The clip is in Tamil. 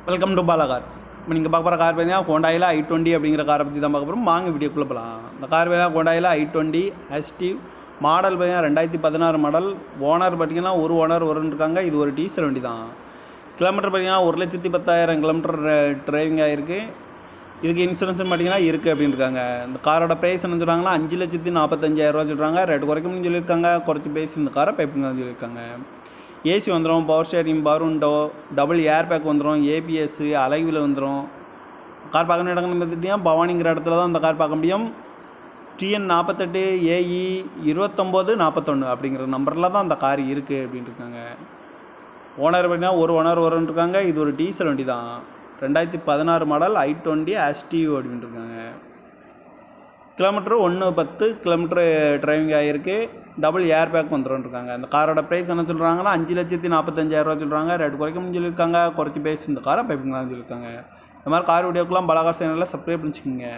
Welcome to Bala cars. இப்போ நீங்கள் பார்க்க போகிற கார் பார்த்தீங்கன்னா ஹோண்டாயில் i20 அப்படிங்கிற காரை பற்றி தான் பார்க்க போகிறோம். வாங்க வீடியோக்குள்ளே போகலாம். இந்த கார் பார்த்தீங்கன்னா ஹோண்டாயில் i20 ஆக்டிவ் மாடல் பார்த்தீங்கன்னா 2016 மாடல். ஓனர் பார்த்தீங்கன்னா ஒரு ஓனர் இருக்காங்க. இது ஒரு டீசல் வண்டி தான். கிலோமீட்டர் பார்த்தீங்கன்னா 1,10,000 கிலோமீட்டர் டிரைவிங் ஆகிருக்கு. இதுக்கு இன்சூரன்ஸ் பார்த்தீங்கன்னா இருக்குது அப்படின்னு இருக்காங்க. இந்த காரோட ப்ரைஸ் என்ன சொல்கிறாங்கன்னா 5,45,000 சொல்கிறாங்க. ரேட்டு குறைக்கணும்னு சொல்லியிருக்காங்க. குறைச்சி பேசி இந்த காரை பைப்புங்க சொல்லியிருக்காங்க. ஏசி வந்துடும், power steering, power window, double air bag வந்துடும், ஏபிஎஸ், அலைவில் வந்துடும். கார் பார்க்கணும் இடங்கள்னு பார்த்துட்டிங்கன்னா பவானிங்கிற இடத்துல தான் இந்த கார் பார்க்க முடியும். TN 48 AE 2941 அப்படிங்கிற நம்பரில் தான் அந்த கார் இருக்குது அப்படின்ட்டு இருக்காங்க. ஓனர் பார்த்தீங்கன்னா ஒரு ஓனர் இருக்காங்க. இது ஒரு டீசல் வண்டி தான். 2016 மாடல் i20 ஆக்டிவ் அப்படின்ட்டு இருக்காங்க. கிலோமீட்டர் 110 கிலோமீட்டர் டிரைவிங் ஆகிருக்கு. டபுள் ஏர் பேக் வந்துடும் இருக்காங்க. இந்த காரோட ப்ரைஸ் என்ன சொல்கிறாங்கன்னா 5,45,000 சொல்கிறாங்க. ரேட்டு குறைக்கணும்னு சொல்லியிருக்காங்க. குறைச்சி பேசி இந்த காரை பைப்புங்களான்னு சொல்லியிருக்காங்க. இந்த மாதிரி கார் வீடியோக்கெலாம் பாலா கார் சேனலில் சப்ஸ்கிரைப் பண்ணிச்சுக்கோங்க.